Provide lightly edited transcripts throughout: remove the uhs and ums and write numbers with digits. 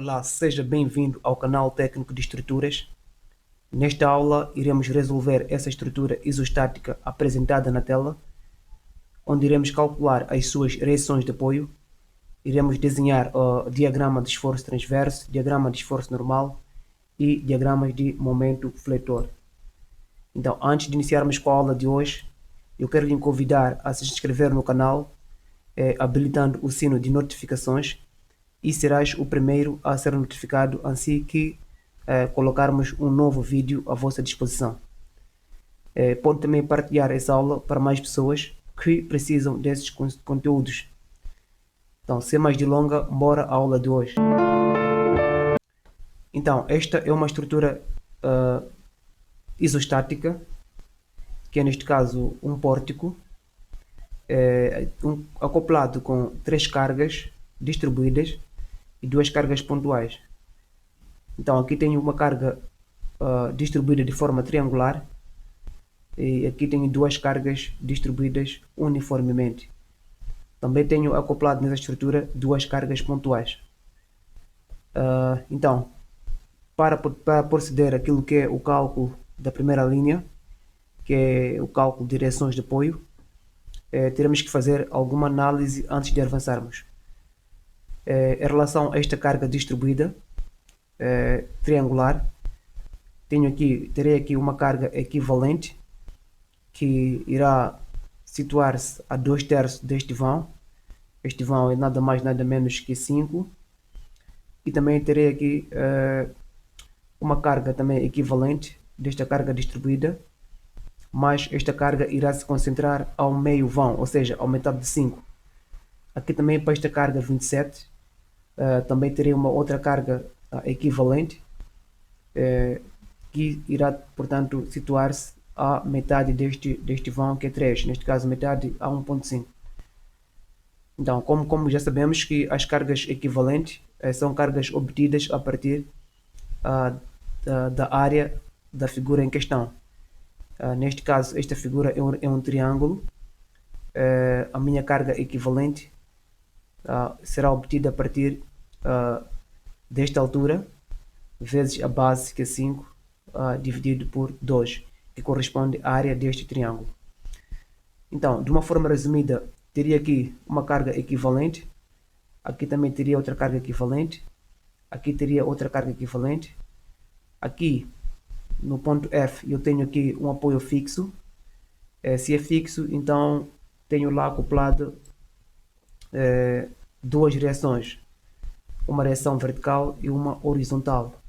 Olá, seja bem-vindo ao canal técnico de estruturas. Nesta aula iremos resolver essa estrutura isostática apresentada na tela, onde iremos calcular as suas reações de apoio, iremos desenhar o diagrama de esforço transverso, diagrama de esforço normal e diagramas de momento fletor. Então, antes de iniciarmos com a aula de hoje, eu quero lhe convidar a se inscrever no canal, habilitando o sino de notificações, e serás o primeiro a ser notificado assim que colocarmos um novo vídeo à vossa disposição. Pode também partilhar essa aula para mais pessoas que precisam desses conteúdos. Então, sem mais delongas, bora à aula de hoje. Então, esta é uma estrutura isostática, que é neste caso um pórtico, acoplado com 3 cargas distribuídas e 2 cargas pontuais. Então aqui tenho uma carga distribuída de forma triangular e aqui tenho 2 cargas distribuídas uniformemente. Também tenho acoplado nessa estrutura 2 cargas pontuais. Então, para proceder aquilo que é o cálculo da primeira linha, que é o cálculo de direções de apoio, teremos que fazer alguma análise antes de avançarmos. Em relação a esta carga distribuída triangular, terei aqui uma carga equivalente que irá situar-se a 2/3 deste vão. Este vão é nada mais nada menos que 5, e também terei aqui uma carga também equivalente desta carga distribuída, mas esta carga irá se concentrar ao meio vão, ou seja, ao metade de 5. Aqui também para esta carga 27 também terei uma outra carga equivalente que irá, portanto, situar-se à metade deste vão, que é 3, neste caso metade a 1.5. Então, como já sabemos que as cargas equivalentes são cargas obtidas a partir da área da figura em questão. Neste caso, esta figura é um triângulo. A minha carga equivalente será obtida a partir desta altura vezes a base, que é 5, dividido por 2, que corresponde à área deste triângulo. Então, de uma forma resumida, teria aqui uma carga equivalente, aqui também teria outra carga equivalente, aqui teria outra carga equivalente, aqui no ponto F eu tenho aqui um apoio fixo. Se é fixo, então tenho lá acoplado 2 reações, uma reação vertical e uma horizontal,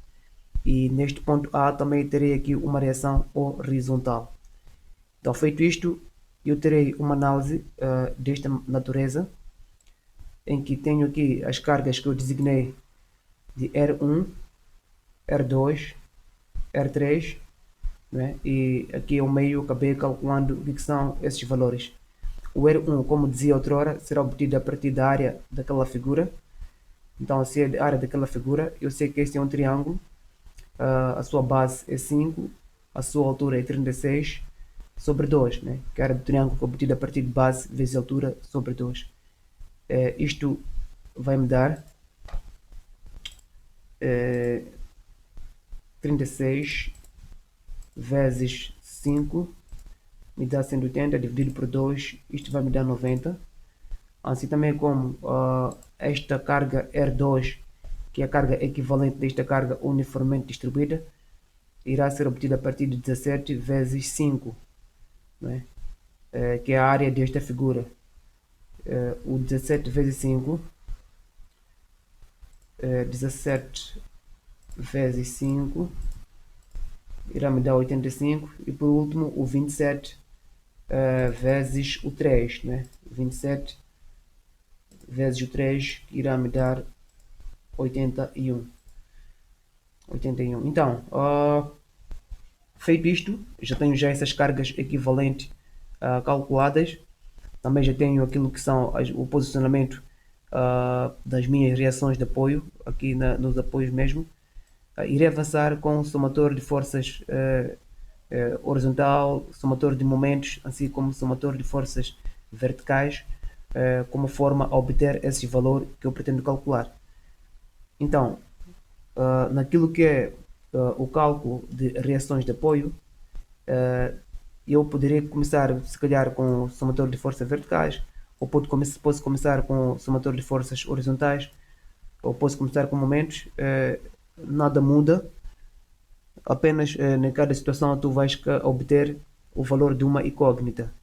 e neste ponto A também terei aqui uma reação horizontal. Então, feito isto, eu terei uma análise desta natureza, em que tenho aqui as cargas que eu designei de R1, R2, R3, né? E aqui ao meio acabei calculando o que são esses valores. O R1, como dizia outrora, será obtido a partir da área daquela figura. Então, se é a área daquela figura, eu sei que este é um triângulo, a sua base é 5, a sua altura é 36 sobre 2, né? Que é a área do triângulo obtida a partir de base vezes altura sobre 2. Isto vai me dar 36 vezes 5, me dá 180, dividido por 2, isto vai me dar 90. Assim também como esta carga R2, que é a carga equivalente desta carga uniformemente distribuída, irá ser obtida a partir de 17 vezes 5, né? Que é a área desta figura. O 17 vezes 5, 17 vezes 5 irá me dar 85, e por último o 27 vezes o 3, né? 27 vezes o 3 irá me dar 81. Então, feito isto, já tenho essas cargas equivalentes calculadas. Também já tenho aquilo que são o posicionamento das minhas reações de apoio, aqui nos apoios mesmo. Irei avançar com o somatório de forças horizontal, somatório de momentos, assim como somatório de forças verticais, como forma a obter esse valor que eu pretendo calcular. Então, naquilo que é o cálculo de reações de apoio, eu poderia começar se calhar com o somatório de forças verticais, ou posso começar com o somatório de forças horizontais, ou posso começar com momentos. Nada muda, apenas em cada situação tu vais obter o valor de uma incógnita.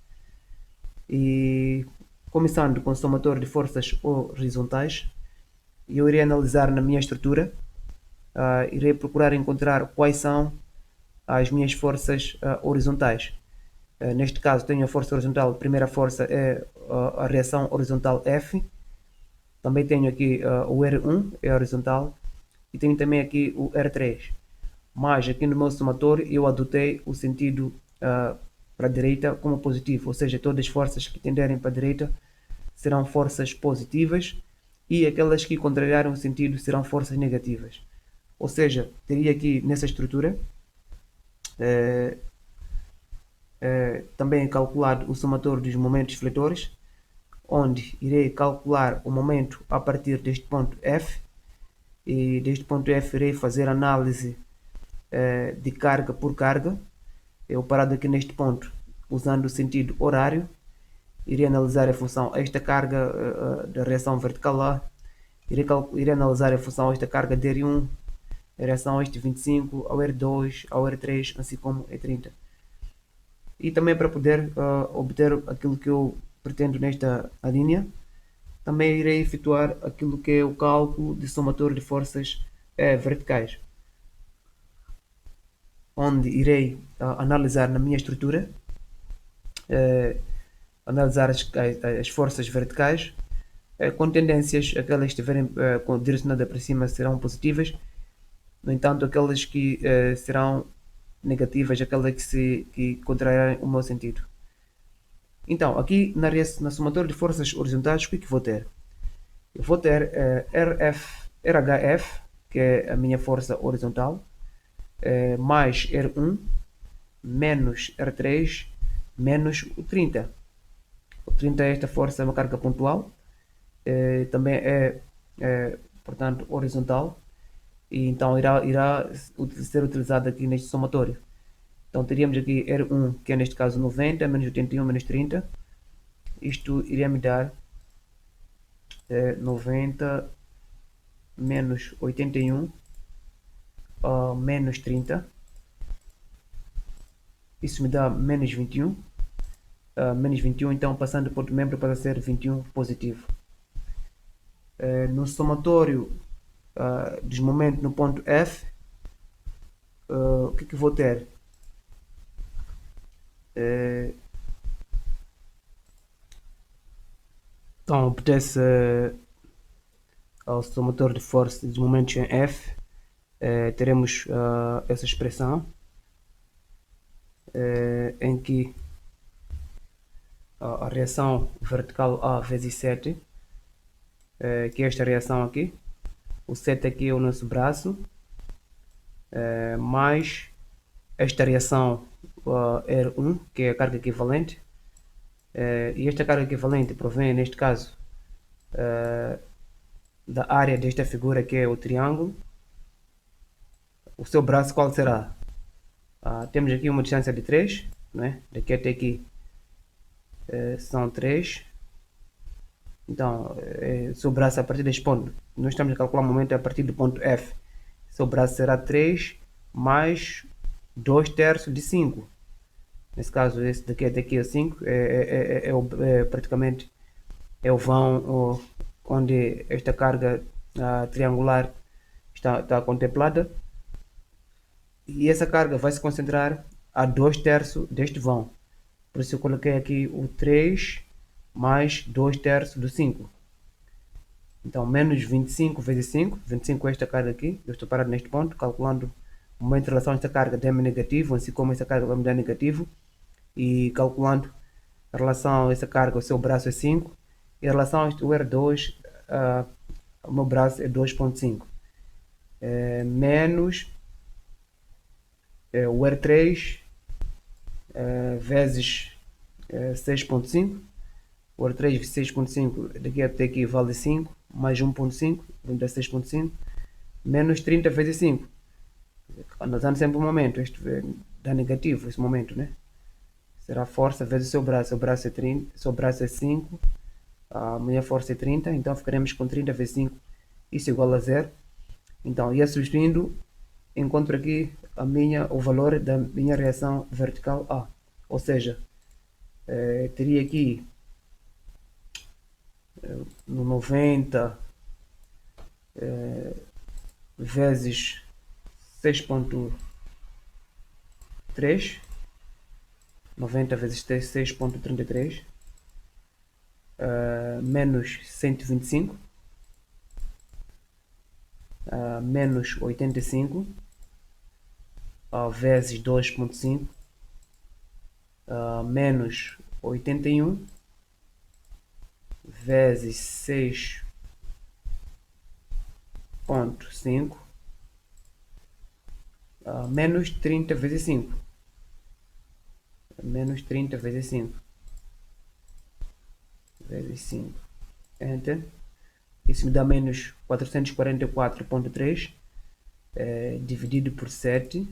E começando com o somatório de forças horizontais, eu irei analisar na minha estrutura, irei procurar encontrar quais são as minhas forças horizontais. Neste caso tenho a força horizontal, a primeira força é a reação horizontal F, também tenho aqui o R1, é horizontal, e tenho também aqui o R3. Mas aqui no meu somatório eu adotei o sentido para a direita como positivo, ou seja, todas as forças que tenderem para a direita serão forças positivas e aquelas que contrariarem o sentido serão forças negativas. Ou seja, teria aqui nessa estrutura também calculado o somatório dos momentos fletores, onde irei calcular o momento a partir deste ponto F, e deste ponto F irei fazer análise de carga por carga. Eu parado aqui neste ponto, usando o sentido horário, irei analisar a função esta carga da reação vertical lá, irei analisar a função esta carga de R1 em relação a este 25, ao R2, ao R3, assim como E30. E também para poder obter aquilo que eu pretendo nesta linha, também irei efetuar aquilo que é o cálculo de somatório de forças verticais, onde irei analisar na minha estrutura, analisar as forças verticais, com tendências, aquelas que estiverem direcionadas para cima serão positivas, no entanto aquelas que serão negativas, aquelas que contrariarem o meu sentido. Então, aqui na somatória de forças horizontais, o que vou ter? Eu vou ter RHF, que é a minha força horizontal, mais R1, menos R3, menos o 30. O 30 é esta força, é uma carga pontual, também portanto, horizontal, e então irá ser utilizado aqui neste somatório. Então teríamos aqui R1, que é neste caso 90, menos 81, menos 30. Isto iria me dar 90 menos 81 menos 30. Isso me dá menos 21. Menos 21, então passando por membro para ser 21 positivo. No somatório dos momentos no ponto F, o que vou ter? Então obtém-se ao somatório de força dos momentos em F, teremos essa expressão em que a reação vertical A vezes 7, que é esta reação aqui, o 7 aqui é o nosso braço, mais esta reação R1, que é a carga equivalente, e esta carga equivalente provém, neste caso, da área desta figura, que é o triângulo. O seu braço qual será? Temos aqui uma distância de 3, né? Daqui até aqui são 3. Então, o seu braço a partir deste ponto, nós estamos a calcular o momento a partir do ponto F. Seu braço será 3 mais 2 terços de 5. Nesse caso, esse daqui até aqui é 5, praticamente é o vão onde esta carga triangular está contemplada. E essa carga vai se concentrar a 2 terços deste vão. Por isso eu coloquei aqui o 3 mais 2 terços do 5. Então, menos 25 vezes 5. 25 é esta carga aqui. Eu estou parado neste ponto, calculando o momento em relação a esta carga dá-me negativo, assim como essa carga vai me dar negativo. E calculando em relação a essa carga, o seu braço é 5. Em relação a este R2, o meu braço é 2.5. Menos o R3 vezes 6.5. O R3 vezes 6.5, daqui até aqui vale 5, mais 1.5, vamos dar 6.5, menos 30 vezes 5. Anotando sempre o momento, este dá negativo esse momento, né? Será força vezes seu braço é 30, seu braço é 5, a minha força é 30, então ficaremos com 30 vezes 5, isso é igual a zero. Então, ia substituindo, encontro aqui o valor da minha reação vertical A. Ou seja, teria aqui no 90 vezes 6.3, 90 vezes 6.33, menos 125, menos 85, vezes 2.5, menos 81, vezes 6.5, menos 30 vezes 5. Menos 30 vezes 5. Vezes 5. Enter. Isso me dá menos 444.3 dividido por 7.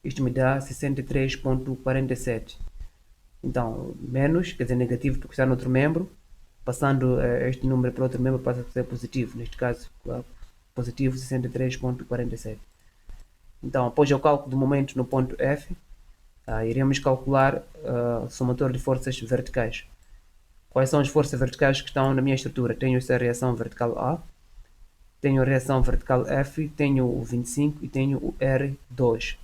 Isto me dá 63.47. Então, menos, quer dizer negativo porque está no outro membro. Passando este número para outro membro passa a ser positivo. Neste caso, positivo 63.47. Então, após o cálculo do momento no ponto F, iremos calcular o somatório de forças verticais. Quais são as forças verticais que estão na minha estrutura? Tenho essa reação vertical A, tenho a reação vertical F, tenho o 25 e tenho o R2.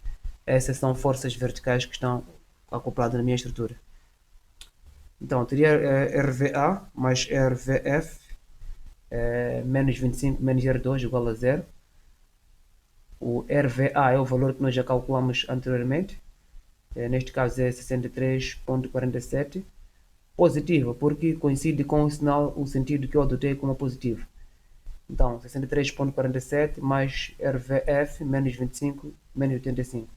Essas são forças verticais que estão acopladas na minha estrutura. Então, teria RVA mais RVF menos 25 menos R2 igual a 0. O RVA é o valor que nós já calculamos anteriormente. Neste caso é 63.47. Positivo, porque coincide com o sinal, o sentido que eu adotei como positivo. Então, 63.47 mais RVF menos 25 menos 85.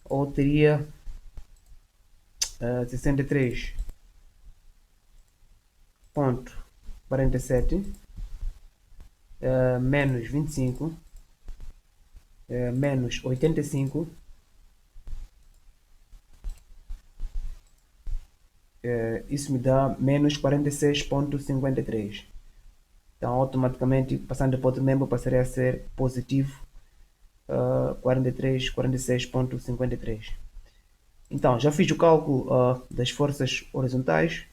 Ou teria 63.47 menos 25 menos 85 isso me dá menos 46.53. Então automaticamente passando para outro membro passaria a ser positivo 46.53. Então já fiz o cálculo das forças horizontais,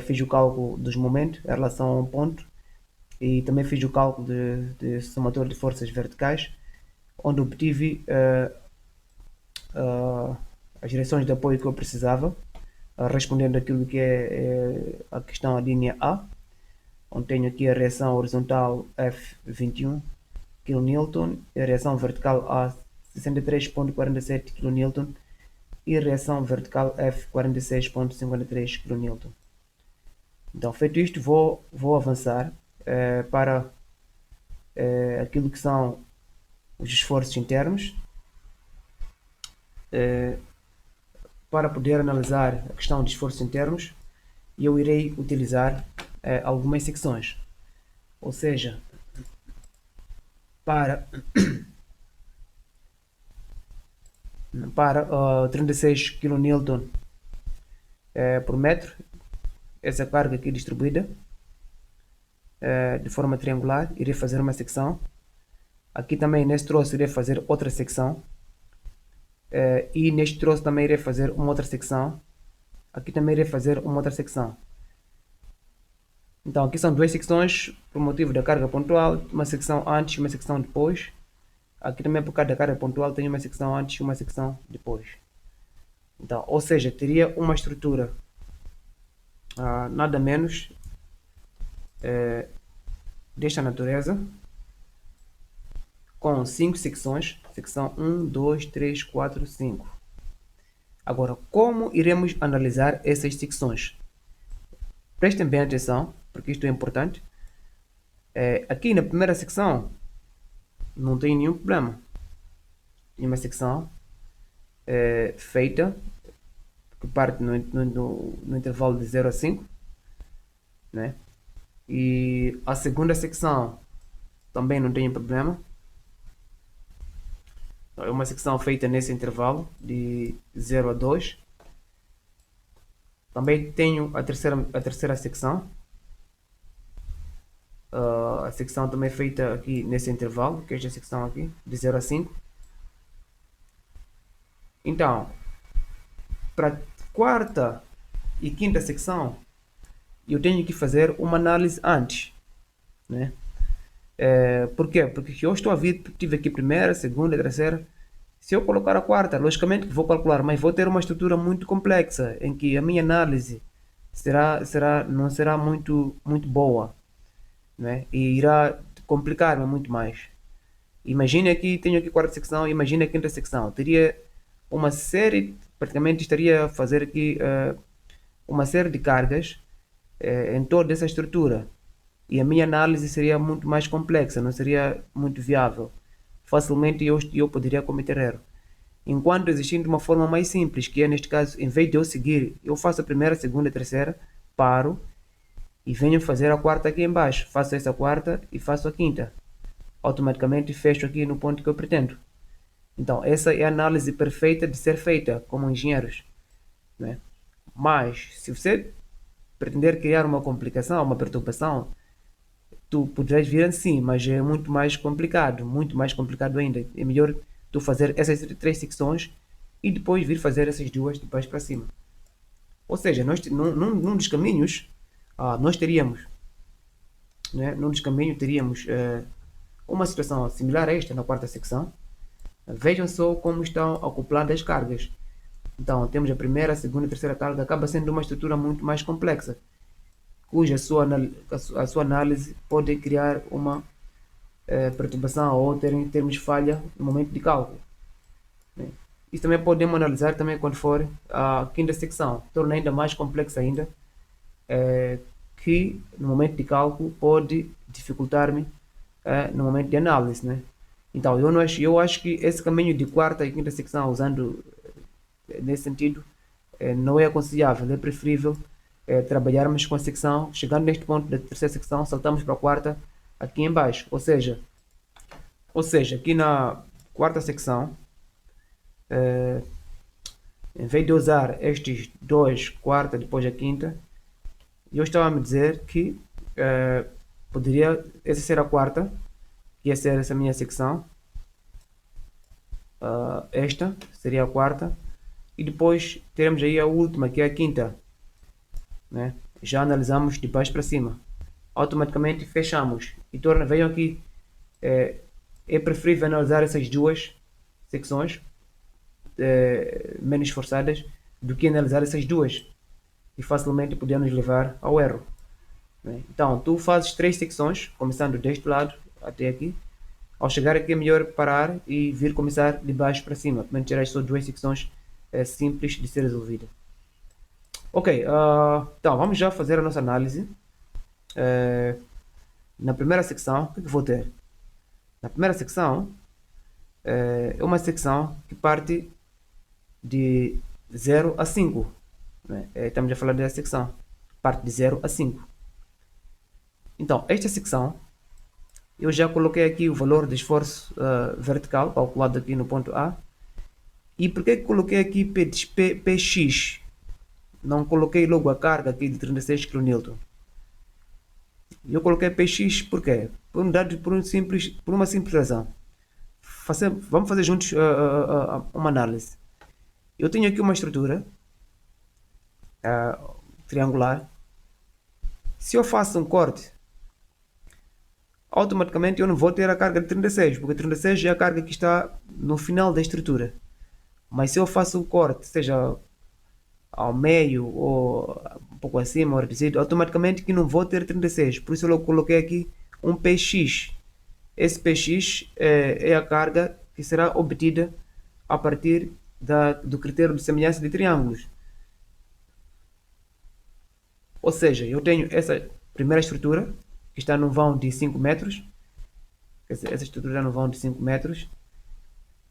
fiz o cálculo dos momentos em relação a um ponto e também fiz o cálculo de somatório de forças verticais, onde obtive as direções de apoio que eu precisava, respondendo aquilo que é a questão, a linha A, onde tenho aqui a reação horizontal F21 kN e a reação vertical A 63.47 kN e a reação vertical F 46.53 kN. Então, feito isto, vou avançar para aquilo que são os esforços internos, para poder analisar a questão de esforços internos, eu irei utilizar algumas secções. Ou seja, para 36 kN por metro, essa carga aqui distribuída de forma triangular, irei fazer uma secção. Aqui também neste troço irei fazer outra secção. E neste troço também irei fazer uma outra secção. Aqui também irei fazer uma outra secção. Então aqui são duas secções por motivo da carga pontual, uma secção antes e uma secção depois. Aqui também por causa da carga pontual tem uma secção antes e uma secção depois. Então, ou seja, teria uma estrutura nada menos desta natureza, com 5 secções, secção 1, 2, 3, 4, 5. Agora, como iremos analisar essas secções? Prestem bem atenção, porque isto é importante. Aqui na primeira secção, não tem nenhum problema. Tem uma secção feita, que parte no intervalo de 0 a 5, né? E a segunda secção também não tenho problema. É uma secção feita nesse intervalo de 0 a 2. Também tenho a terceira secção. A secção também feita aqui nesse intervalo, que é esta secção aqui, de 0 a 5. Então, para quarta e quinta secção, eu tenho que fazer uma análise antes, né? Por quê? Porque eu estou a vir, tive aqui primeira, segunda, terceira. Se eu colocar a quarta, logicamente que vou calcular, mas vou ter uma estrutura muito complexa, em que a minha análise não será muito boa, né? E irá complicar-me muito mais. Imagine aqui, tenho aqui quarta secção, imagine a quinta secção. Teria uma série, praticamente estaria a fazer aqui uma série de cargas em toda essa estrutura. E a minha análise seria muito mais complexa, não seria muito viável. Facilmente eu poderia cometer erro. Enquanto existindo uma forma mais simples, que é neste caso, em vez de eu seguir, eu faço a primeira, a segunda, a terceira, paro e venho fazer a quarta aqui embaixo. Faço essa quarta e faço a quinta. Automaticamente fecho aqui no ponto que eu pretendo. Então, essa é a análise perfeita de ser feita como engenheiros, né? Mas, se você pretender criar uma complicação, uma perturbação, tu poderás vir assim, mas é muito mais complicado ainda. É melhor tu fazer essas três secções e depois vir fazer essas duas de baixo para cima. Ou seja, num dos caminhos, nós teríamos, né, num dos caminhos teríamos uma situação similar a esta na quarta secção. Vejam só como estão acopladas as cargas. Então, temos a primeira, a segunda e a terceira carga, acaba sendo uma estrutura muito mais complexa, cuja a sua análise pode criar uma perturbação ou ter em termos de falha no momento de cálculo, né? Isso também podemos analisar também quando for a quinta secção, torna ainda mais complexa ainda, que no momento de cálculo pode dificultar-me no momento de análise, né? Então, eu acho que esse caminho de quarta e quinta secção, usando nesse sentido, não é aconselhável. É preferível trabalharmos com a secção, chegando neste ponto da terceira secção, saltamos para a quarta aqui em baixo. Ou seja, aqui na quarta secção, em vez de usar estes dois, quarta depois a quinta, eu estava a me dizer que poderia essa ser a quarta, que ia ser essa minha secção. Esta seria a quarta. E depois teremos aí a última, que é a quinta, né? Já analisamos de baixo para cima. Automaticamente fechamos. E vejam aqui, é preferível analisar essas duas secções menos forçadas do que analisar essas duas, e facilmente podemos levar ao erro, né? Então, tu fazes três secções, começando deste lado até aqui. Ao chegar aqui é melhor parar e vir começar de baixo para cima, para tirar só duas secções simples de ser resolvida. Ok, então vamos já fazer a nossa análise. Na primeira secção, o que vou ter? Na primeira secção, é uma secção que parte de 0 a 5, né? Estamos a falar dessa secção, parte de 0 a 5. Então, esta secção, eu já coloquei aqui o valor de esforço vertical, calculado aqui no ponto A. E por que coloquei aqui Px? Não coloquei logo a carga aqui de 36 kN. Eu coloquei Px por quê? Por uma simples razão. Vamos fazer juntos uma análise. Eu tenho aqui uma estrutura triangular. Se eu faço um corte, automaticamente eu não vou ter a carga de 36, porque 36 é a carga que está no final da estrutura. Mas se eu faço um corte, seja ao meio ou um pouco acima ou reduzido, automaticamente que não vou ter 36. Por isso eu coloquei aqui um Px. Esse Px é a carga que será obtida a partir do critério de semelhança de triângulos. Ou seja, eu tenho essa primeira estrutura, que está num vão de 5 metros. Essa estrutura está num vão de 5 metros.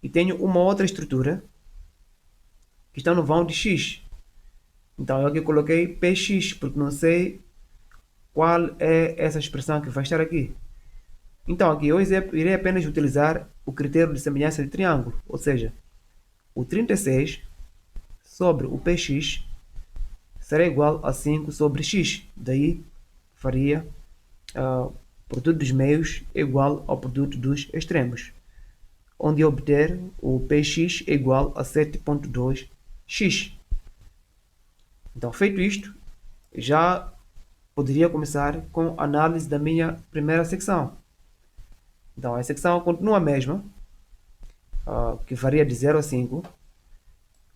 E tenho uma outra estrutura, que está no vão de x. Então eu aqui coloquei Px, porque não sei qual é essa expressão que vai estar aqui. Então aqui eu irei apenas utilizar o critério de semelhança de triângulo, ou seja, o 36 sobre o px será igual a 5 sobre x. Daí faria o produto dos meios igual ao produto dos extremos, onde eu obter o px é igual a 7.2x. Então, feito isto, já poderia começar com a análise da minha primeira secção. Então, a secção continua a mesma, que varia de 0 a 5,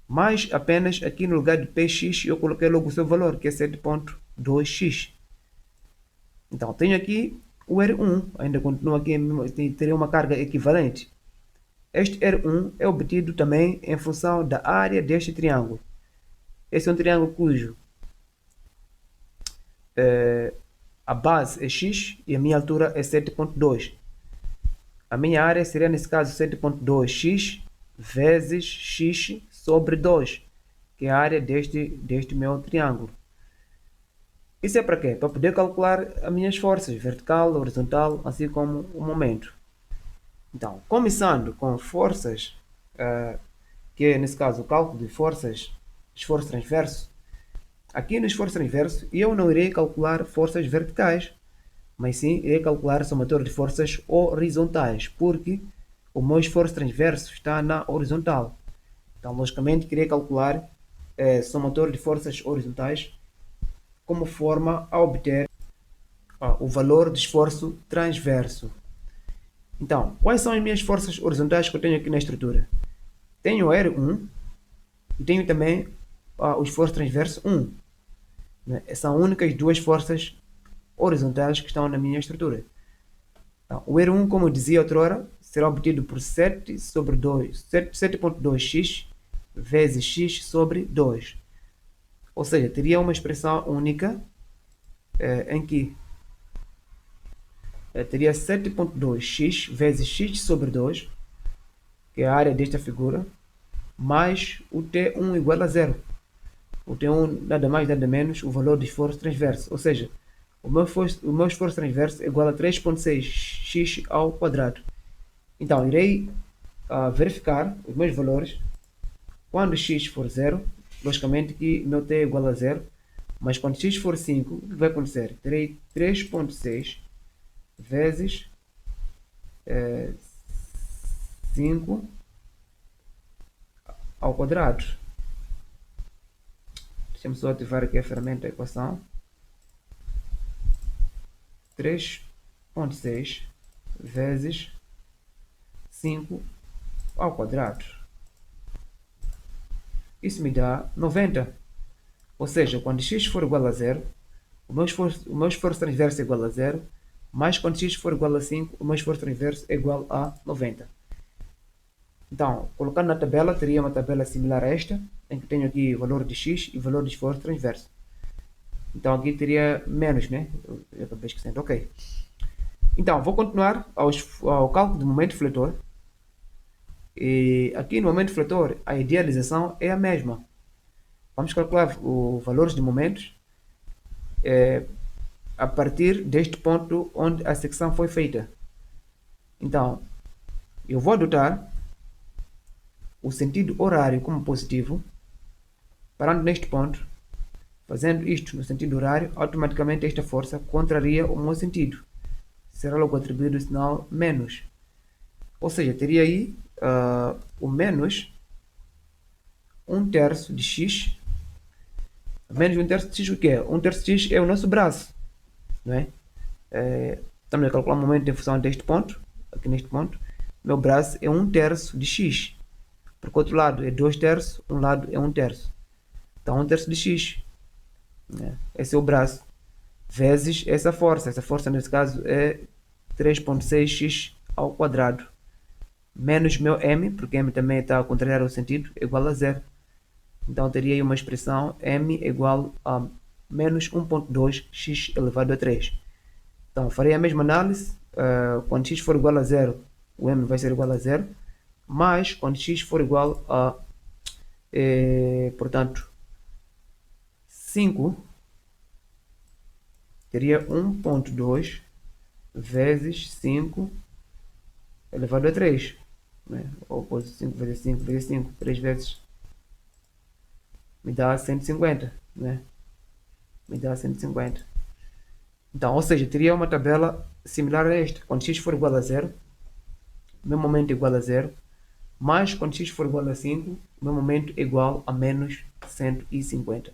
mas apenas aqui no lugar de px eu coloquei logo o seu valor, que é 7.2x. Então, tenho aqui o R1, ainda continua aqui, teria uma carga equivalente. Este R1 é obtido também em função da área deste triângulo. Esse é um triângulo cujo a base é x e a minha altura é 7.2. A minha área seria, nesse caso, 7.2x vezes x sobre 2, que é a área deste meu triângulo. Isso é para quê? Para poder calcular as minhas forças, vertical, horizontal, assim como o momento. Então, começando com forças, que é, nesse caso, o cálculo de forças, esforço transverso. Aqui no esforço transverso, eu não irei calcular forças verticais, mas sim irei calcular somatório de forças horizontais, porque o meu esforço transverso está na horizontal. Então, logicamente, irei calcular somatório de forças horizontais como forma a obter o valor de esforço transverso. Então, quais são as minhas forças horizontais que eu tenho aqui na estrutura? Tenho o R1 e tenho também o esforço transverso 1. Né? São únicas duas forças horizontais que estão na minha estrutura. Então, o R1, como eu dizia outrora, será obtido por 7 sobre 2, 7.2x vezes x sobre 2. Ou seja, teria uma expressão única em que teria 7.2x vezes x sobre 2, que é a área desta figura, mais o T1 igual a 0. O T1 nada mais nada menos o valor do esforço transverso, ou seja, o meu esforço transverso é igual a 3.6x ao quadrado. Então, irei verificar os meus valores. Quando x for 0, logicamente que meu t é igual a 0, mas quando x for 5, o que vai acontecer? Terei 3.6 vezes 5 ao quadrado. Deixa-me só ativar aqui a ferramenta da equação. 3.6 vezes 5 ao quadrado. Isso me dá 90. Ou seja, quando x for igual a 0, o meu esforço transverso é igual a 0, mas quando x for igual a 5, o meu esforço transverso é igual a 90. Então, colocando na tabela, teria uma tabela similar a esta, em que tenho aqui o valor de x e o valor de esforço transverso. Então aqui teria menos, né? Eu acabei esquecendo. Ok. Então, vou continuar ao cálculo do momento fletor. E aqui no momento fletor, a idealização é a mesma. Vamos calcular os valores de momentos a partir deste ponto onde a secção foi feita. Então, eu vou adotar o sentido horário como positivo, parando neste ponto. Fazendo isto no sentido horário, automaticamente esta força contraria o meu sentido. Será logo atribuído o sinal menos. Ou seja, teria aí o menos 1/3 de x. Menos 1/3 de x o que é? 1/3 de x é o nosso braço. Não é? Estamos a calcular o momento em função deste ponto. Aqui neste ponto. Meu braço é 1/3 de x. Porque o outro lado é 2/3, um lado é 1/3. Então 1/3 de x. Esse é o braço, vezes essa força. Essa força, nesse caso, é 3.6x ao quadrado, menos meu m, porque m também está a contrariar o sentido, igual a 0. Então, teria aí uma expressão m igual a menos 1.2x elevado a 3. Então, farei a mesma análise. Quando x for igual a 0, o m vai ser igual a 0. Mas, quando x for igual a, portanto, 5, teria 1.2 vezes 5 elevado a 3. Né? Ou posso 5 vezes 5 vezes 5, 3 vezes, me dá 150. Né? Me dá 150. Então, ou seja, teria uma tabela similar a esta. Quando x for igual a 0, o meu momento é igual a 0, mas quando x for igual a 5, o meu momento é igual a menos 150.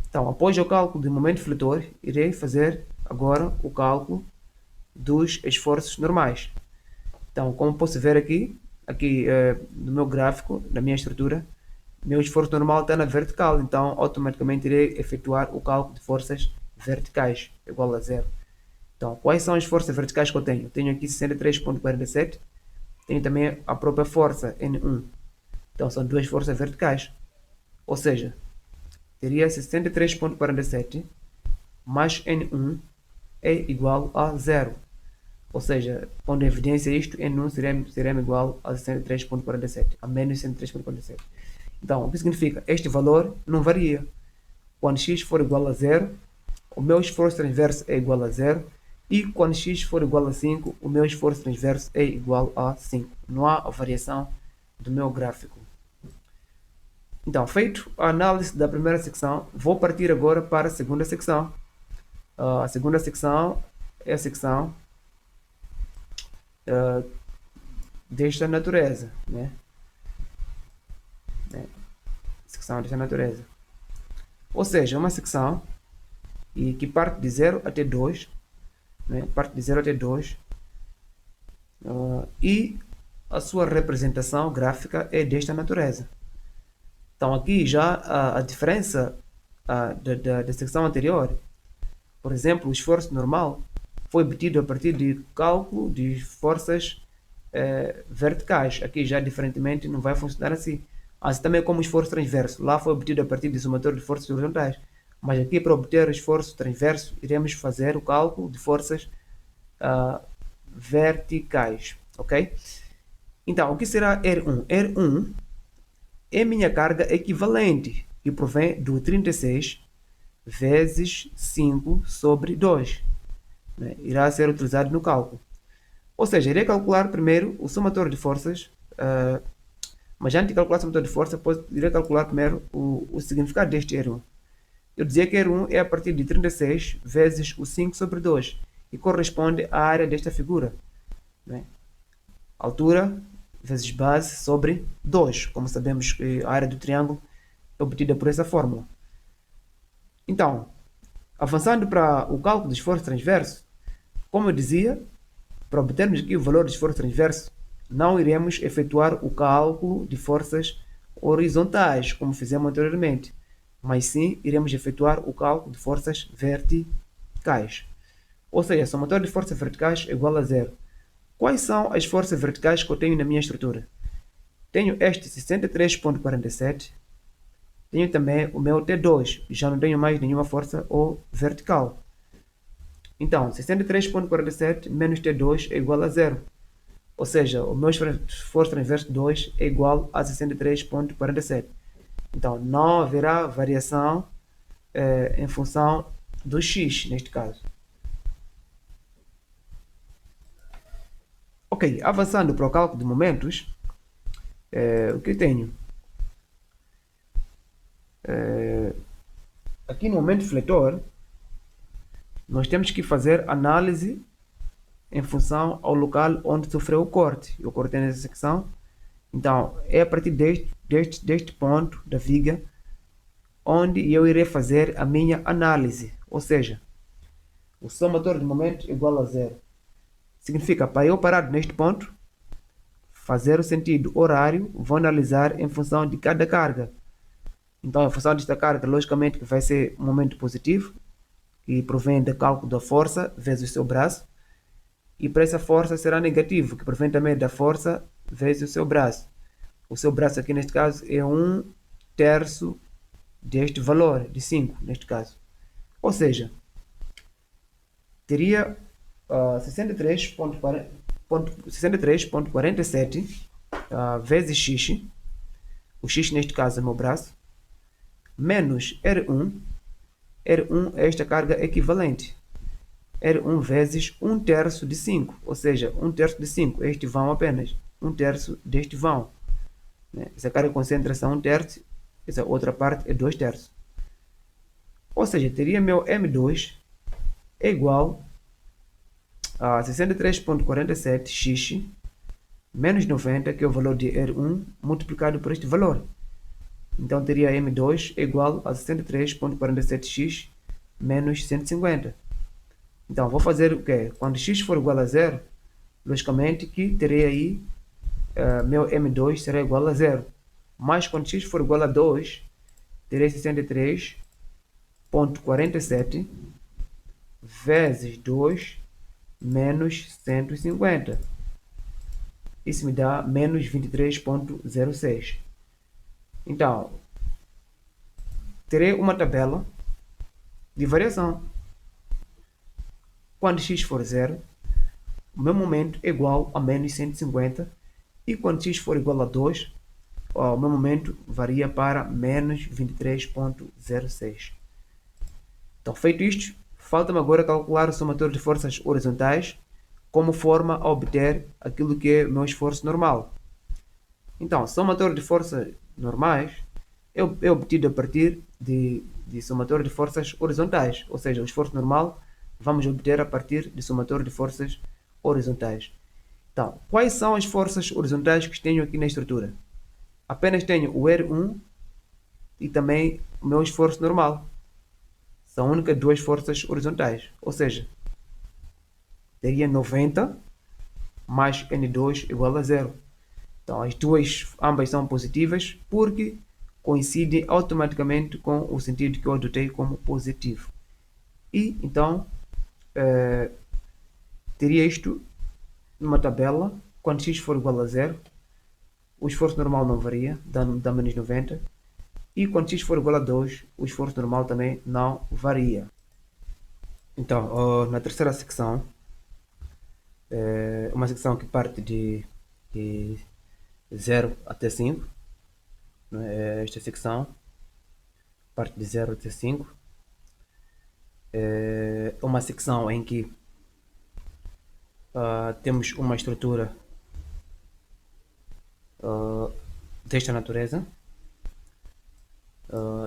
Então, após o cálculo do momento fletor, irei fazer agora o cálculo dos esforços normais. Então, como posso ver aqui no meu gráfico, na minha estrutura, meu esforço normal está na vertical, então automaticamente irei efetuar o cálculo de forças verticais, igual a 0. Então, quais são as forças verticais que eu tenho? Tenho aqui 63,47, tenho também a própria força N1. Então, são duas forças verticais. Ou seja, teria 63,47 mais N1 é igual a 0. Ou seja, pondo em evidência isto, N1 será igual a 63,47, a menos 63,47. Então, o que significa? Este valor não varia. Quando x for igual a 0, o meu esforço transverso é igual a 0. E quando x for igual a 5, o meu esforço transverso é igual a 5. Não há variação do meu gráfico. Então, feito a análise da primeira secção, vou partir agora para a segunda secção. A segunda secção é a secção desta natureza, né? Secção desta natureza. Ou seja, uma secção que parte de 0 até 2, né? Parte de 0 até 2, e a sua representação gráfica é desta natureza. Então aqui já a diferença da secção anterior, por exemplo, o esforço normal foi obtido a partir de cálculo de forças verticais. Aqui já diferentemente não vai funcionar assim. Assim também como o esforço transverso, lá foi obtido a partir de somatório de forças horizontais. Mas aqui para obter o esforço transverso iremos fazer o cálculo de forças verticais, ok? Então, o que será R1? R1 é minha carga equivalente, que provém do 36 vezes 5 sobre 2. Né? Irá ser utilizado no cálculo. Ou seja, irei calcular primeiro o somatório de forças, mas antes de calcular o somatório de força, irei calcular primeiro o significado deste R1. Eu dizia que R1 é a partir de 36 vezes o 5 sobre 2, e corresponde à área desta figura. Né? Altura vezes base sobre 2. Como sabemos que a área do triângulo é obtida por essa fórmula. Então, avançando para o cálculo do esforço transverso, como eu dizia, para obtermos aqui o valor do esforço transverso, não iremos efetuar o cálculo de forças horizontais, como fizemos anteriormente, mas sim iremos efetuar o cálculo de forças verticais. Ou seja, a somatória de forças verticais é igual a 0. Quais são as forças verticais que eu tenho na minha estrutura? Tenho este 63,47. Tenho também o meu T2. Já não tenho mais nenhuma força vertical. Então, 63,47 menos T2 é igual a 0. Ou seja, o meu esforço transverso 2 é igual a 63,47. Então, não haverá variação em função do x, neste caso. Ok, avançando para o cálculo de momentos, o que eu tenho? Aqui no momento fletor, nós temos que fazer análise em função ao local onde sofreu o corte. Eu cortei nessa secção, então é a partir deste ponto da viga onde eu irei fazer a minha análise. Ou seja, o somatório de momentos é igual a 0. Significa, para eu parar neste ponto, fazer o sentido horário, vou analisar em função de cada carga. Então, em função desta carga, logicamente que vai ser um momento positivo, que provém do cálculo da força vezes o seu braço. E para essa força será negativo, que provém também da força vezes o seu braço. O seu braço aqui neste caso é 1/3 deste valor, de 5 neste caso. Ou seja, teria 63,47 vezes x, o x neste caso é o meu braço, menos R1. R1 é esta carga equivalente. R1 vezes 1/3 de 5, ou seja, 1/3 de 5, este vão apenas, 1/3 deste vão. Né? Essa carga de concentração 1/3, essa outra parte é 2/3. Ou seja, teria meu M2 é igual a 63,47x menos 90, que é o valor de R1, multiplicado por este valor. Então teria M2 igual a 63,47x menos 150. Então vou fazer o quê? Quando x for igual a 0, logicamente que terei aí meu M2 será igual a 0. Mas quando x for igual a 2, terei 63,47 vezes 2 menos 150. Isso me dá menos 23,06. Então, terei uma tabela de variação. Quando x for 0, o meu momento é igual a menos 150. E quando x for igual a 2, o meu momento varia para menos 23,06. Então, feito isto, falta-me agora calcular o somatório de forças horizontais como forma a obter aquilo que é o meu esforço normal. Então, somatório de forças normais é obtido a partir de somatório de forças horizontais, ou seja, o esforço normal vamos obter a partir de somatório de forças horizontais. Então, quais são as forças horizontais que tenho aqui na estrutura? Apenas tenho o R1 e também o meu esforço normal. São únicas duas forças horizontais, ou seja, teria 90 mais N2 igual a 0. Então, as duas, ambas são positivas porque coincidem automaticamente com o sentido que eu adotei como positivo. E, então, teria isto numa tabela, quando x for igual a 0, o esforço normal não varia, dá menos 90. E quando x for igual a 2, o esforço normal também não varia. Então, na terceira secção, uma secção que parte de 0 até 5. Esta secção parte de 0 até 5. É uma secção em que temos uma estrutura desta natureza,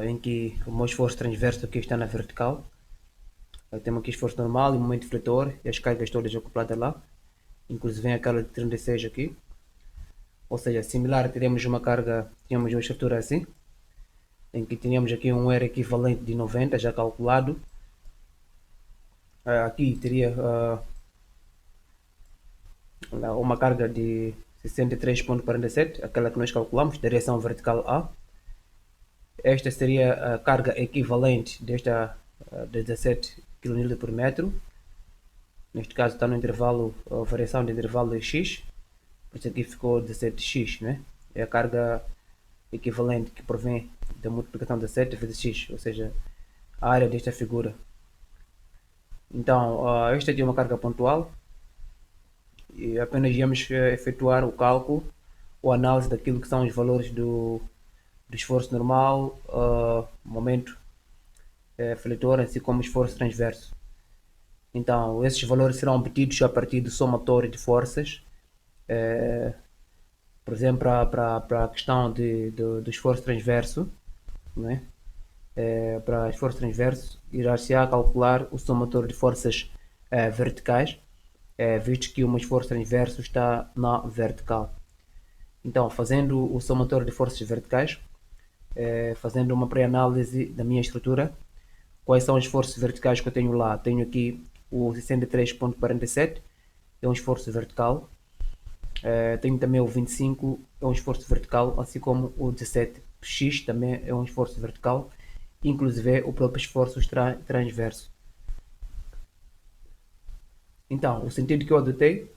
em que o meu esforço transverso aqui está na vertical. Temos aqui esforço normal e momento fletor e as cargas todas acopladas lá, inclusive aquela de 36 aqui. Ou seja, similar, tínhamos uma estrutura assim, em que tínhamos aqui um R equivalente de 90 já calculado. Aqui teria uma carga de 63,47, aquela que nós calculamos, direção vertical A. Esta seria a carga equivalente desta de 17 kN por metro. Neste caso está no intervalo, a variação de intervalo de x, por isso aqui ficou 17x, né? É a carga equivalente que provém da multiplicação de 17 vezes x, ou seja, a área desta figura. Então, esta aqui é uma carga pontual e apenas íamos efetuar o cálculo ou análise daquilo que são os valores do esforço normal, momento fletor, assim como esforço transverso. Então, esses valores serão obtidos a partir do somatório de forças. Por exemplo, para a questão do esforço transverso, né? Para esforço transverso, irá-se-á calcular o somatório de forças verticais, visto que o meu esforço transverso está na vertical. Então, fazendo o somatório de forças verticais, fazendo uma pré-análise da minha estrutura, quais são os esforços verticais que eu tenho lá? Tenho aqui o 63,47, é um esforço vertical. Tenho também o 25, é um esforço vertical, assim como o 17x também é um esforço vertical, inclusive o próprio esforço transverso. Então, o sentido que eu adotei,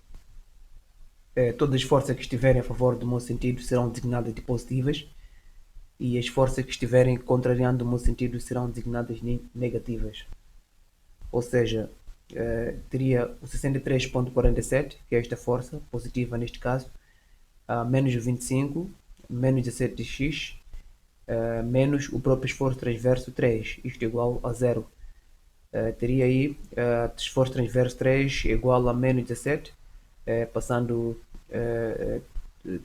todas as forças que estiverem a favor do meu sentido serão designadas de positivas e as forças que estiverem contrariando o meu sentido serão designadas de negativas. Ou seja, teria o 63,47, que é esta força positiva neste caso, menos o 25, menos 17x, menos o próprio esforço transverso 3, isto é igual a 0. teria aí esforço transverso 3 igual a menos 17, passando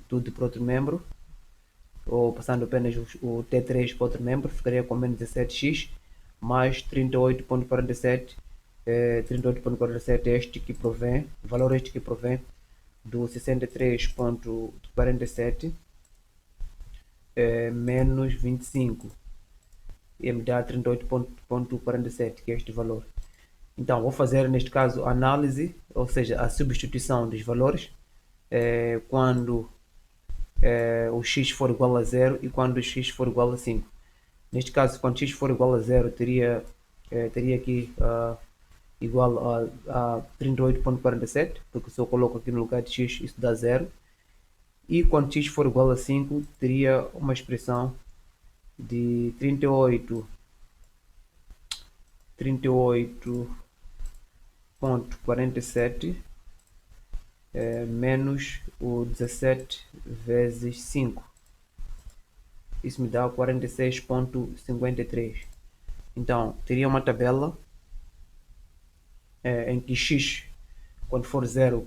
tudo para outro membro, ou passando apenas o T3 para outro membro, ficaria com menos 17x mais 38,47. 38,47 este que provém, valor este que provém do 63,47 menos 25 e me dá 38,47, que é este valor. Então, vou fazer neste caso a análise, ou seja, a substituição dos valores quando o x for igual a 0 e quando o x for igual a 5. Neste caso, quando x for igual a 0, teria aqui igual a 38,47, porque se eu coloco aqui no lugar de x, isso dá 0. E quando x for igual a 5, teria uma expressão de 38,47 menos o 17 vezes 5. Isso me dá 46,53. Então, teria uma tabela em que x, quando for 0,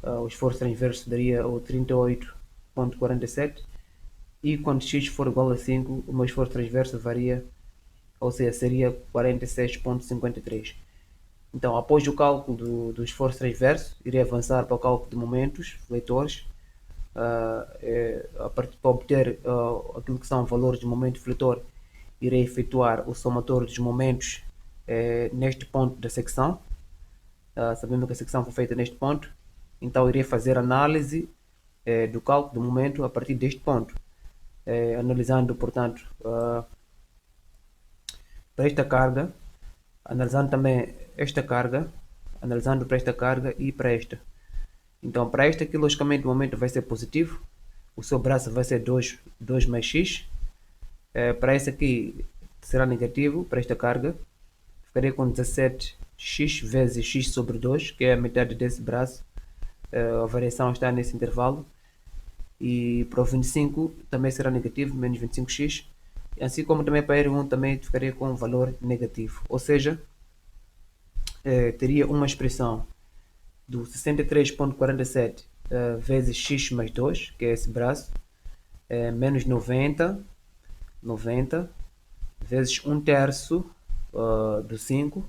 o esforço transverso daria o 38,47, e quando x for igual a 5, o meu esforço transverso varia, ou seja, seria 46,53. Então, após o cálculo do esforço transverso, irei avançar para o cálculo de momentos fletores, para obter aquilo que são valores de momento fletor. Irei efetuar o somatório dos momentos neste ponto da secção, sabendo que a secção foi feita neste ponto, então irei fazer análise do cálculo do momento a partir deste ponto, analisando, portanto, para esta carga, analisando também esta carga, analisando para esta carga e para esta. Então, para esta aqui, logicamente, o momento vai ser positivo, o seu braço vai ser 2 mais x. Para esta aqui será negativo, para esta carga, ficaria com 17x vezes x sobre 2, que é a metade desse braço. A variação está nesse intervalo. E para o 25 também será negativo, menos 25x. Assim como também para R1 também ficaria com um valor negativo. Ou seja, teria uma expressão do 63,47 vezes x mais 2, que é esse braço, menos 90 vezes 1 terço do 5.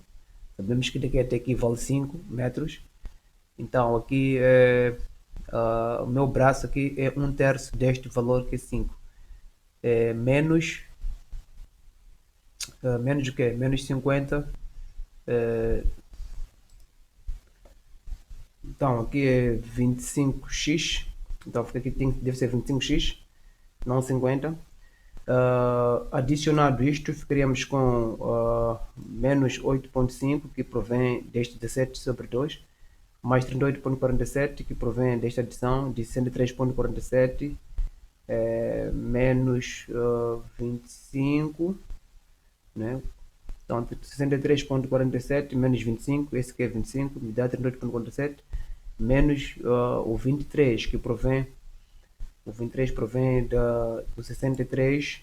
Sabemos que daqui até aqui vale 5 metros. Então aqui o meu braço aqui é 1 terço deste valor, que é 5. Menos o que? Menos 50. Então aqui é 25x. Então fica aqui, deve ser 25x, não 50. Adicionado isto, ficaríamos com menos 8,5, que provém deste 17 sobre 2, mais 38,47, que provém desta adição de 103,47, menos 25, né? Então 63,47 menos 25, esse que é 25, me dá 38,47, menos o 23, que provém do 63,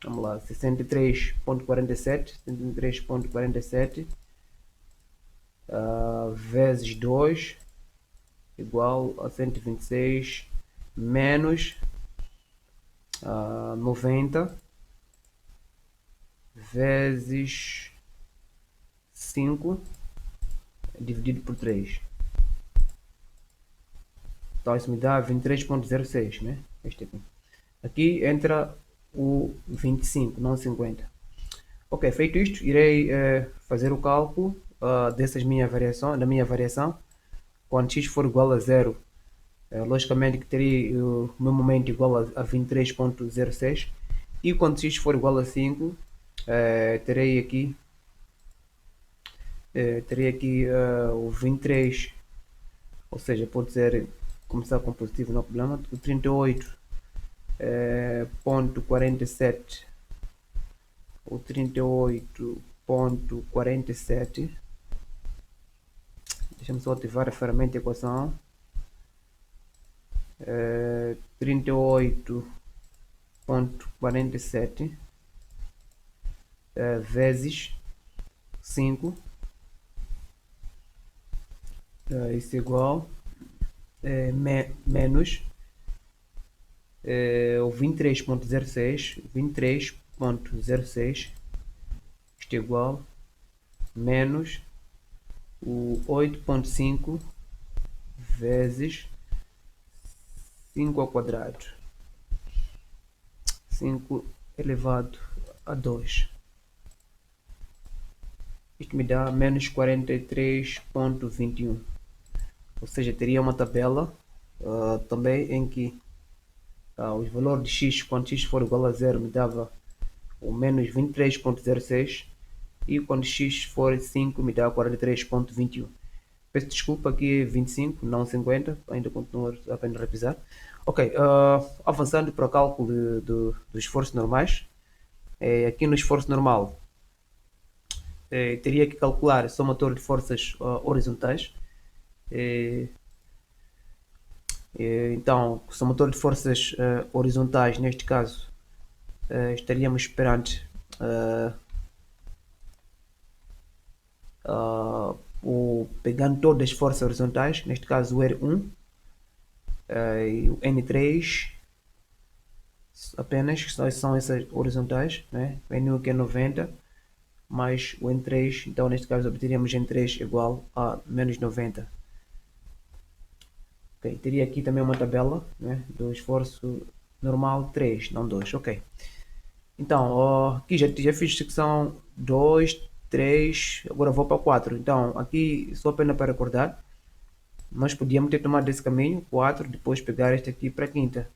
vamos lá, 63,47 vezes 2 igual a 126 menos 90 vezes 5 dividido por 3. Então isso me dá 23,06, né? Este aqui. Aqui entra o 25, não 50. Ok, feito isto, irei fazer o cálculo da minha variação. Quando x for igual a 0, logicamente que teria o meu momento igual a 23,06. E quando x for igual a 5, terei aqui o 23, ou seja, pode ser, começar com positivo, não há problema, o 38,47, o 38,47, deixa-me só ativar a ferramenta de equação, 38,47 vezes 5, isso é igual menos o 23.06, isto é igual menos o 8.5 vezes 5 ao quadrado, 5 elevado a 2. Isto me dá menos 43.21. Ou seja, teria uma tabela também em que os valores de x, quando x for igual a 0, me dava o menos 23.06 e quando x for 5 me dá 43.21. Peço desculpa, aqui é 25, não 50, ainda continuo a apenas revisar. Ok, avançando para o cálculo do esforço normais. Aqui no esforço normal, teria que calcular somatório de forças horizontais. Então, somatório de forças horizontais, neste caso, estaríamos perante pegando todas as forças horizontais, neste caso o R1 e o N3 apenas, que são essas horizontais, né? O N1 que é 90 mais o N3, então neste caso obteríamos N3 igual a menos 90. Ok, teria aqui também uma tabela, né, do esforço normal 3, não 2, ok. Então, aqui já fiz secção 2, 3, agora vou para 4. Então, aqui só apenas para recordar, nós podíamos ter tomado esse caminho, 4, depois pegar este aqui para a quinta.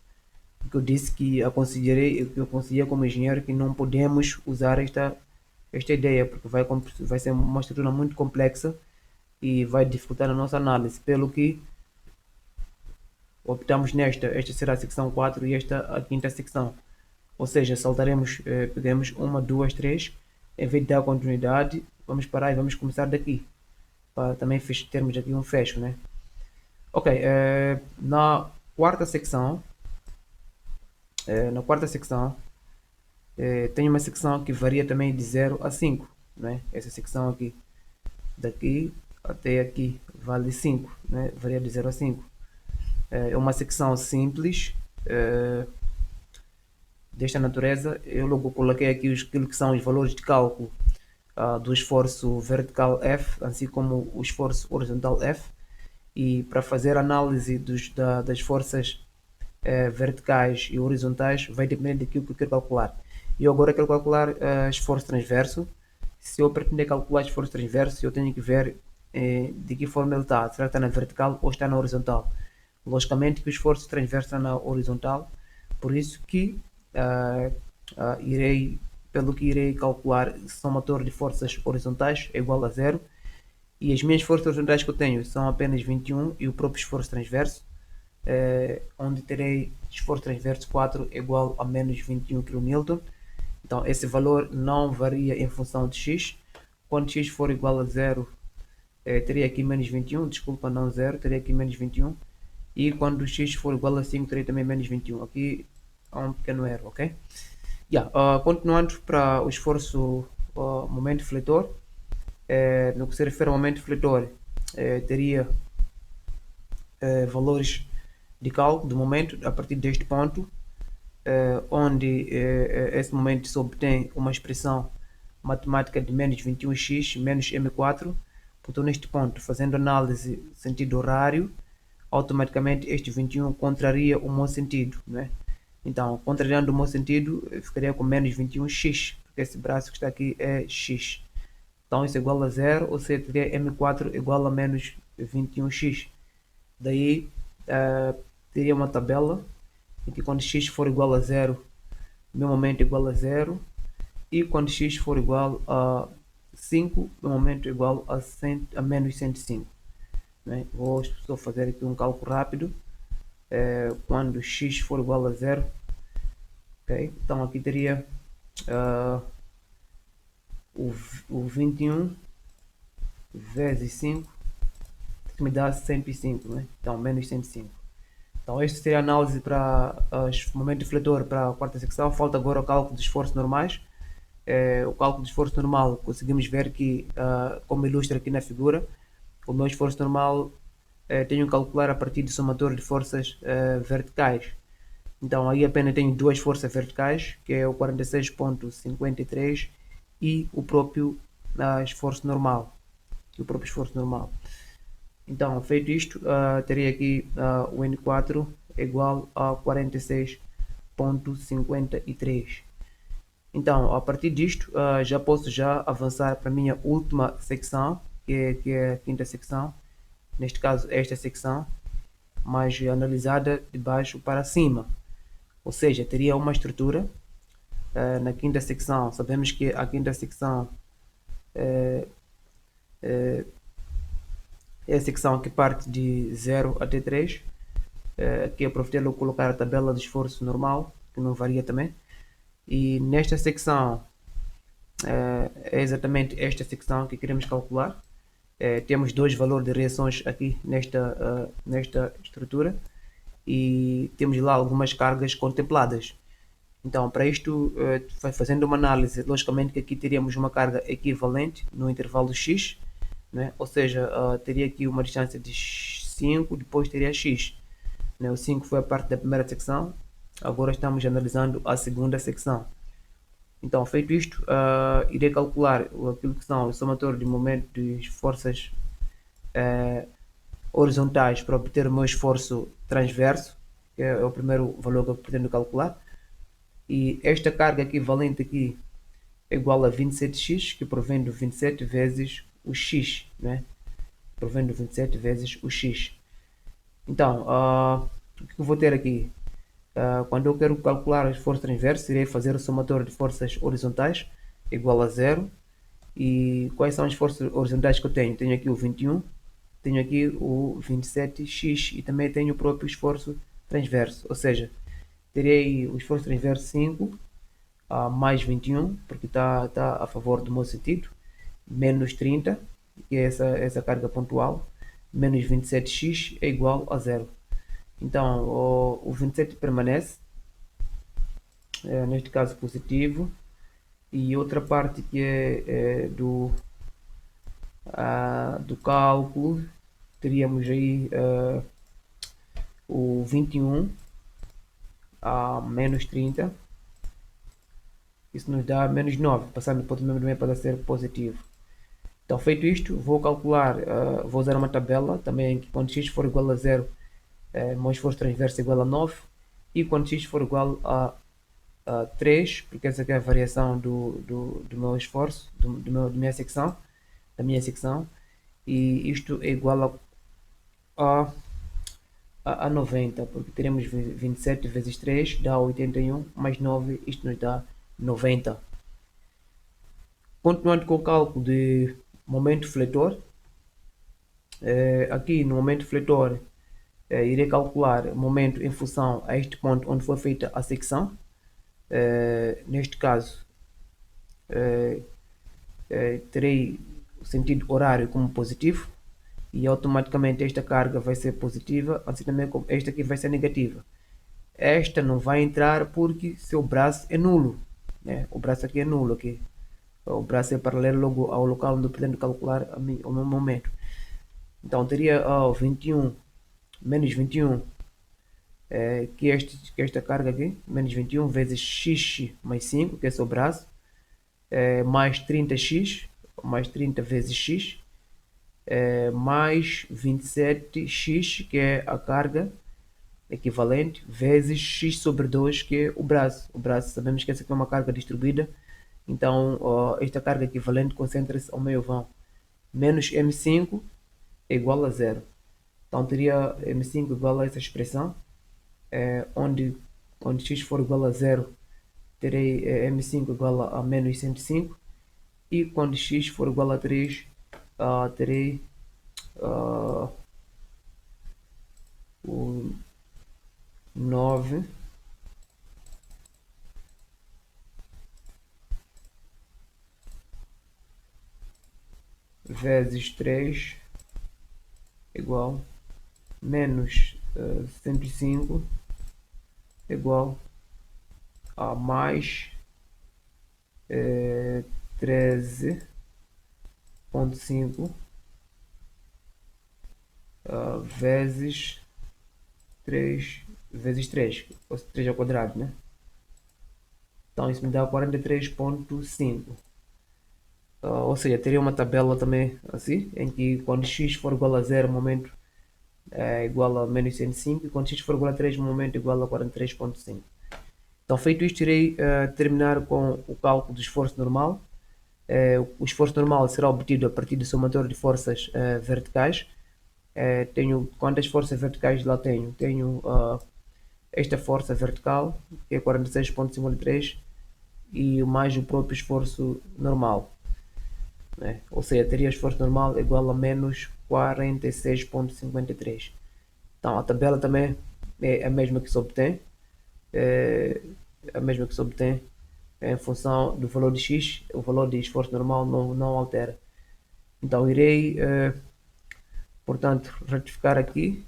Porque eu disse que eu considerei como engenheiro que não podemos usar esta ideia, porque vai ser uma estrutura muito complexa e vai dificultar a nossa análise, pelo que optamos esta será a secção 4 e esta a quinta secção. Ou seja, saltaremos, pegaremos 1, 2, 3, em vez de dar continuidade, vamos parar e vamos começar daqui, para também termos aqui um fecho, né? Ok, na quarta secção, tem uma secção que varia também de 0 a 5, né? Essa secção aqui, daqui até aqui, vale 5, né? Varia de 0 a 5. É uma secção simples, desta natureza. Eu logo coloquei aqui aquilo que são os valores de cálculo do esforço vertical F, assim como o esforço horizontal F, e para fazer análise das forças verticais e horizontais vai depender daquilo que eu quero calcular. Eu agora quero calcular esforço transverso. Se eu pretender calcular esforço transverso, eu tenho que ver de que forma ele está. Será que está na vertical ou está na horizontal? Logicamente que o esforço transverso está na horizontal, por isso que irei calcular somatório de forças horizontais é igual a 0 e as minhas forças horizontais que eu tenho são apenas 21 e o próprio esforço transverso, onde terei esforço transverso 4 igual a menos 21 kN. Então esse valor não varia em função de x. Quando x for igual a 0, teria aqui menos 21, desculpa, não 0, teria aqui menos 21. E quando x for igual a 5, terei também menos 21. Aqui há um pequeno erro, ok? Continuando para o esforço momento fletor. No que se refere ao momento fletor, teria valores de cálculo do momento a partir deste ponto, onde esse momento se obtém uma expressão matemática de menos 21x menos m4. Portanto, neste ponto, fazendo análise sentido horário, automaticamente este 21 contraria o meu sentido, né? Então, contrariando o meu sentido, ficaria com menos 21x, porque esse braço que está aqui é x. Então isso é igual a 0, ou seja, teria m4 igual a menos 21x. Daí teria uma tabela em que quando x for igual a 0, meu momento é igual a 0, e quando x for igual a 5, meu momento é igual a menos 105. Né? Vou só fazer aqui um cálculo rápido. Quando x for igual a 0, okay? Então aqui teria o 21 vezes 5, que me dá 105, né? Então menos 105. Então esta seria a análise para o momento defletor para a quarta secção. Falta agora o cálculo de esforços normais. o cálculo de esforço normal, conseguimos ver que, como ilustra aqui na figura, o meu esforço normal tenho que calcular a partir do somatório de forças verticais. Então aí apenas tenho duas forças verticais, que é o 46,53 e o próprio esforço normal. E o próprio esforço normal. Então, feito isto, teria aqui o N4 igual a 46,53. Então, a partir disto, já posso já avançar para a minha última secção, que é a quinta secção. Neste caso, esta secção, mas analisada de baixo para cima. Ou seja, teria uma estrutura na quinta secção. Sabemos que a quinta secção é a secção que parte de 0 até 3. Aqui aproveitei de colocar a tabela de esforço normal, que não varia também. E nesta secção é exatamente esta secção que queremos calcular. Temos dois valores de reações aqui nesta estrutura e temos lá algumas cargas contempladas. Então, para isto, fazendo uma análise, logicamente que aqui teríamos uma carga equivalente no intervalo x, né? Ou seja, teria aqui uma distância de 5, depois teria x. Né? O 5 foi a parte da primeira secção, agora estamos analisando a segunda secção. Então, feito isto, irei calcular aquilo que são o somatório de momento de forças horizontais para obter o meu esforço transverso, que é o primeiro valor que eu pretendo calcular. E esta carga equivalente aqui é igual a 27x, que provém do 27 vezes o x, né? Provém do 27 vezes o x. Então, o que eu vou ter aqui? Quando eu quero calcular as forças transversas, irei fazer o somatório de forças horizontais igual a zero. E quais são as forças horizontais que eu tenho? Tenho aqui o 21, tenho aqui o 27x e também tenho o próprio esforço transverso. Ou seja, terei o esforço transverso 5 mais 21, porque está a favor do meu sentido, menos 30, que é essa carga pontual, menos 27x é igual a zero. Então, o 27 permanece, neste caso positivo, e outra parte que é do cálculo, teríamos aí o 21 a menos 30, isso nos dá menos 9, passando para o também para ser positivo. Então, feito isto, vou calcular, vou usar uma tabela também que quando x for igual a 0, meu esforço transverso é igual a 9, e quando x for igual a 3, porque essa aqui é a variação do meu esforço, da minha secção, e isto é igual a 90, porque teremos 27 vezes 3 dá 81, mais 9, isto nos dá 90. Continuando com o cálculo de momento fletor, aqui no momento fletor irei calcular o momento em função a este ponto onde foi feita a secção. Neste caso, terei o sentido horário como positivo e automaticamente esta carga vai ser positiva, assim também como esta aqui vai ser negativa. Esta não vai entrar porque seu braço é nulo, né? O braço aqui é nulo, aqui. O braço é paralelo logo ao local onde eu pretendo calcular o meu momento. Então teria 21 menos 21, que esta carga aqui, menos 21 vezes x mais 5, que é seu braço, mais 30x, mais 30 vezes x, mais 27x, que é a carga equivalente, vezes x sobre 2, que é o braço. O braço, sabemos que essa aqui é uma carga distribuída, então esta carga equivalente concentra-se ao meio vão. Menos m5 é igual a zero. Então teria m5 igual a essa expressão, onde quando x for igual a zero, terei m5 igual a menos 105, e quando x for igual a 3, terei o 9 vezes 3 igual menos 105 igual a mais 13,5 vezes 3 vezes 3, ou 3 ao quadrado, né? Então isso me dá 43,5. Ou seja, teria uma tabela também assim, em que quando x for igual a 0, o momento é igual a menos 105, e quando x for igual a 3, o momento é igual a 43,5. Então, feito isto, irei terminar com o cálculo do esforço normal. O esforço normal será obtido a partir do somatório de forças verticais. Tenho quantas forças verticais lá tenho? Tenho esta força vertical, que é 46,53, e mais o próprio esforço normal, né? Ou seja, teria esforço normal igual a menos 46,53. Então a tabela também é a mesma que se obtém, é a mesma que se obtém em função do valor de x, o valor de esforço normal não altera. Então irei, portanto, retificar aqui,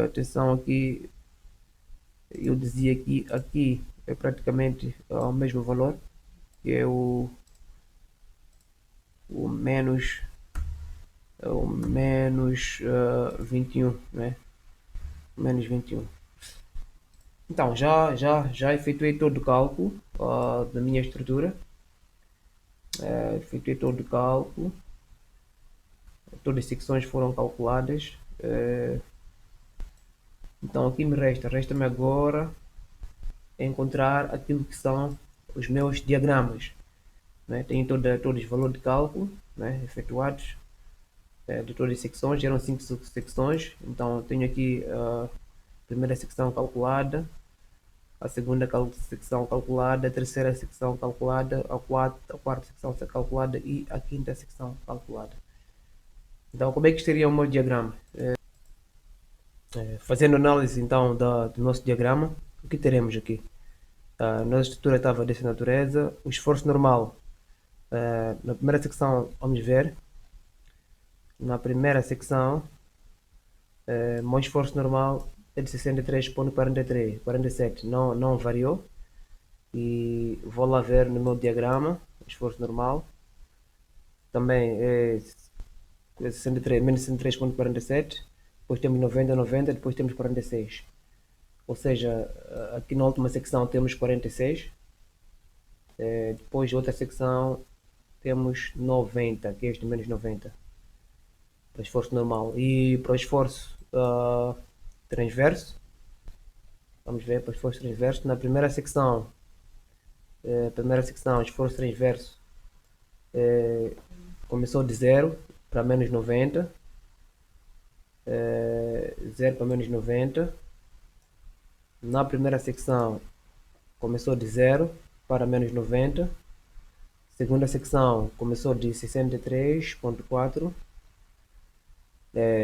atenção aqui, eu dizia que aqui é praticamente o mesmo valor, que é o menos o menos 21, né? Menos 21. Então, já efetuei todo o cálculo da minha estrutura. Efetuei todo o cálculo. Todas as secções foram calculadas. Então, aqui resta-me agora encontrar aquilo que são os meus diagramas, né? Tenho todos os valores de cálculo, né, efetuados de todas as secções. Eram 5 secções. Então, tenho aqui a primeira secção calculada, a segunda secção calculada, a terceira secção calculada, a quarta secção calculada e a quinta secção calculada. Então, como é que seria o meu diagrama? Fazendo análise então do nosso diagrama, o que teremos aqui? A nossa estrutura estava dessa natureza. O esforço normal, na primeira secção, vamos ver. Na primeira secção, o meu esforço normal é de 63,47, não variou. E vou lá ver no meu diagrama o esforço normal. Também é 63, menos 63,47. Depois temos 90, 90, depois temos 46. Ou seja, aqui na última secção temos 46. Depois outra secção temos 90, que é este menos 90. Para o esforço normal. E para o esforço transverso, vamos ver para o esforço transverso. Na primeira secção, esforço transverso começou de 0 para menos 90. 0 para menos 90. Na primeira secção começou de 0 para menos 90. Segunda secção começou de 63,4.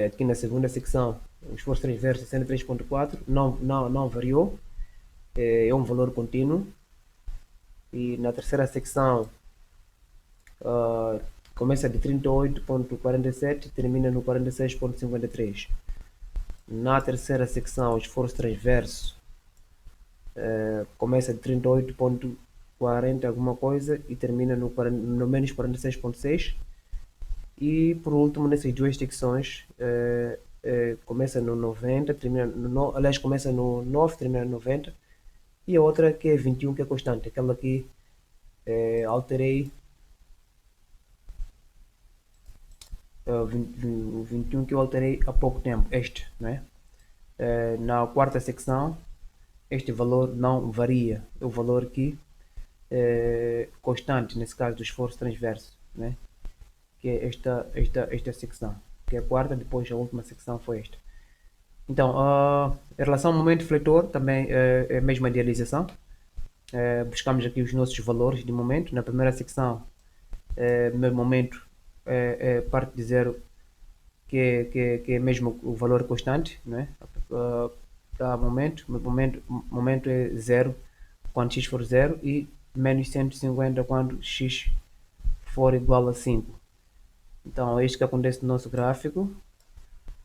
Aqui na segunda secção o esforço transverso 63,4 não variou, é um valor contínuo. E na terceira secção começa de 38,47 e termina no 46,53. Na terceira secção o esforço transverso começa de 38,40 alguma coisa e termina no menos 46,6. E por último, nessas duas secções, começa no 90, termina aliás, começa no 9, termina no 90. E a outra que é 21, que é constante. Aquela que alterei, o 21 que eu alterei há pouco tempo, este, né? Na quarta secção, este valor não varia. É o valor que constante, nesse caso do esforço transverso, né? Que é esta secção, que é a quarta, depois a última secção foi esta. Então, em relação ao momento fletor, também é a mesma idealização. Buscamos aqui os nossos valores de momento. Na primeira secção, meu momento parte de zero, que é mesmo o valor constante, né? Para momento é zero quando x for zero e menos 150 quando x for igual a 5. Então é isto que acontece no nosso gráfico.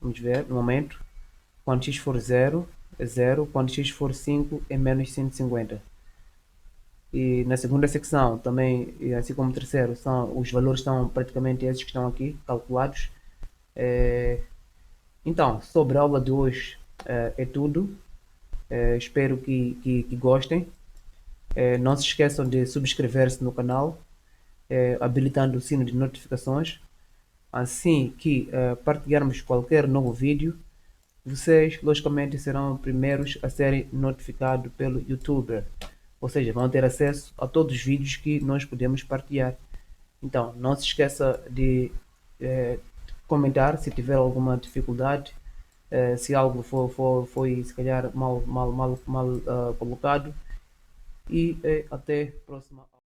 Vamos ver no momento. Quando x for 0 é 0, quando x for 5 é menos 150. E na segunda secção também, e assim como o terceiro, são, os valores são praticamente esses que estão aqui calculados. Eh, então, sobre a aula de hoje é tudo. Espero que gostem. Não se esqueçam de subscrever-se no canal, habilitando o sino de notificações. Assim que partilharmos qualquer novo vídeo, vocês logicamente serão os primeiros a serem notificados pelo YouTuber. Ou seja, vão ter acesso a todos os vídeos que nós podemos partilhar. Então, não se esqueça de comentar se tiver alguma dificuldade, se algo foi se calhar mal colocado. E até a próxima.